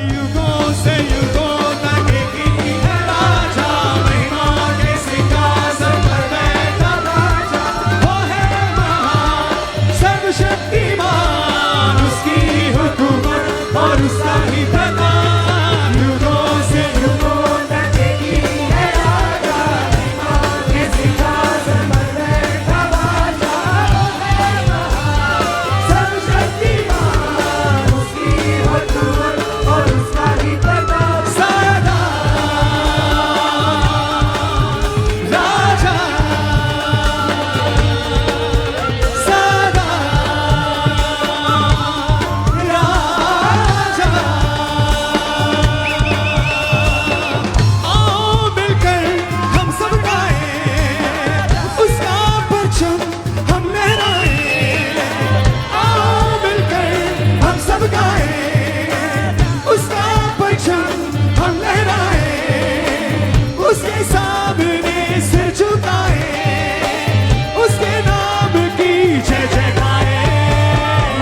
युगों से युगों तक एक ही है राजा, महिमा के सिंहासन पर बैठा राजा। वो है महान सर्वशक्तिमान, उसकी हुकूमत और उसका ही प्रताप। युगों से युगों तक एक ही है राजा, महिमा के सिंहासन पर बैठा राजा। वो है महान सर्वशक्तिमान, उसकी हुकूमत और उसका ही प्रताप। सदा राजा, सदा राजा। आओ मिलकर हम सब गाएं, उसका परचम हम लहराएं। आओ मिलकर हम सब गाएं, उसका परचम हम लहराएं। उसके सामने सिर झुकाएं, उसके नाम की जय जय गाएं।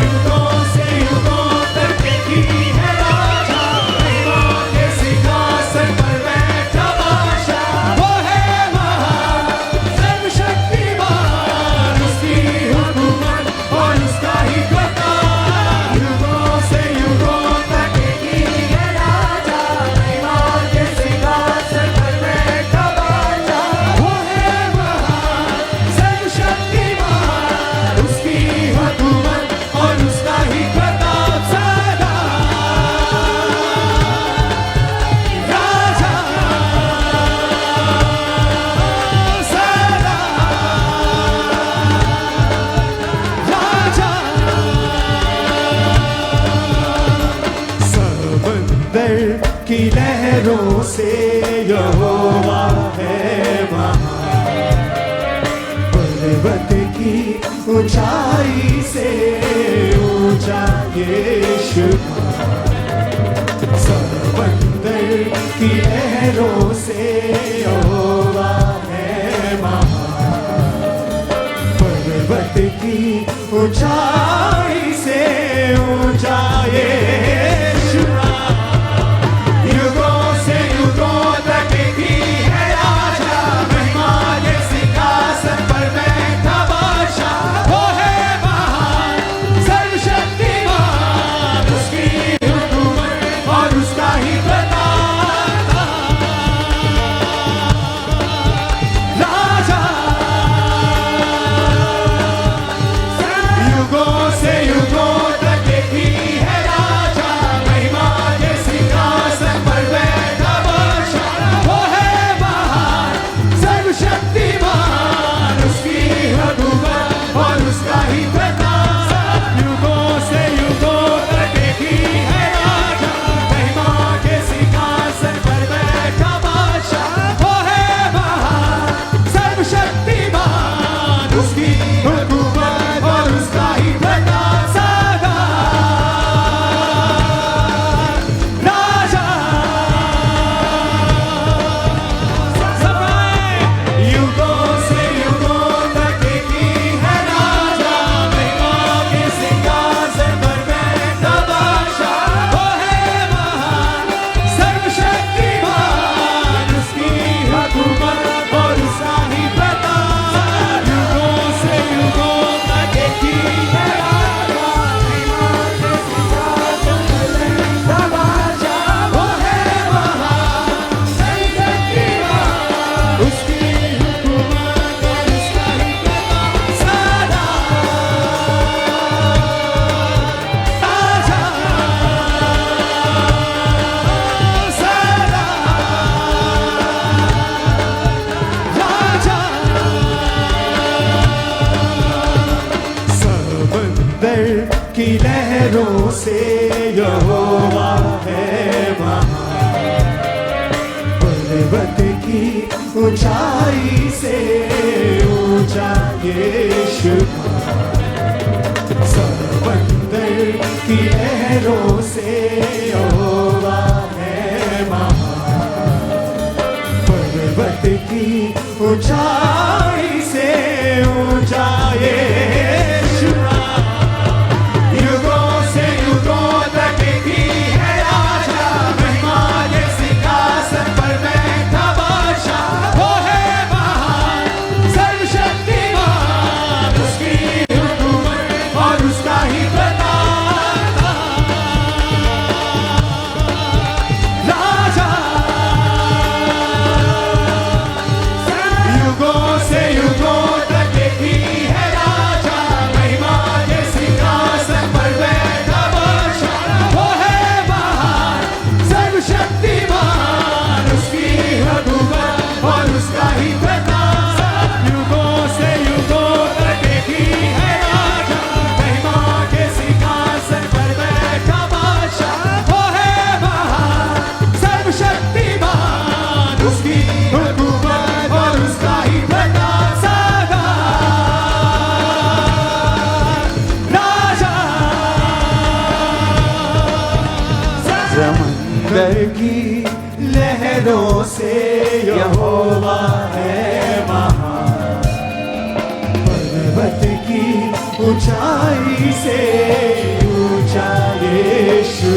युगों से युगों तक एक ही है राजा, महिमा के सिंहासन पर बैठा बादशाह। वो है महान सर्वशक्तिमान, उसकी हुकूमत और उसका ही प्रताप। युगों से युगों तक एक ही है राजा, महिमा के सिंहासन पर बैठा बादशाह। वो है महान सर्वशक्तिमान, उसकी हुकूमत और उसका ही प्रताप। सदा राजा, सदा राजा। समंदर की लहरों से यहोवा है महान, पर्वत की ऊंचाई से ऊंचा यीशु महान। समंदर की लहरों से यहोवा है महान, पर्वत की ऊंचाई से ऊंचा यीशु महान। युगों से युगों तक एक ही है राजा, महिमा के सिंहासन पर बैठा बादशाह। वो है महान सर्वशक्तिमान, उसकी हुकूमत और उसका ही प्रताप। राजा, युगों से युगों तक एक ही है राजा, महिमा के सिंहासन पर बैठा बादशाह। वो है महान सर्वशक्तिमान, उसकी हुकूमत और उसका ही प्रताप। युगों से युगों तक एक ही है राजा, महिमा के सिंहासन पर बैठा बादशाह। वो है महान सर्वशक्तिमान, उसकी हुकूमत और उसका ही प्रताप। सदा राजा, युगों से युगों तक एक ही है राजा, महिमा के सिंहासन पर बैठा बादशाह। वो है महान सर्वशक्तिमान, उसकी हुकूमत और उसका ही प्रताप। युगों से युगों तक एक ही है राजा, महिमा के सिंहासन पर बैठा बादशाह। वो है महान सर्वशक्तिमान, उसकी हुकूमत और उसका ही प्रताप। सदा राजा, सदा राजा। समंदर की लहरों से यहोवा है महान, पर्वत की ऊंचाई से ऊंचा यीशु महान। समंदर की लहरों से यहोवा है महान, पर्वत की ऊंचाई से ऊंचा यीशु महान। युगों से युगों तक एक ही है राजा, समंदर की लहरों से यहोवा है महान। पर्वत की ऊंचाई से ऊंचा यीशु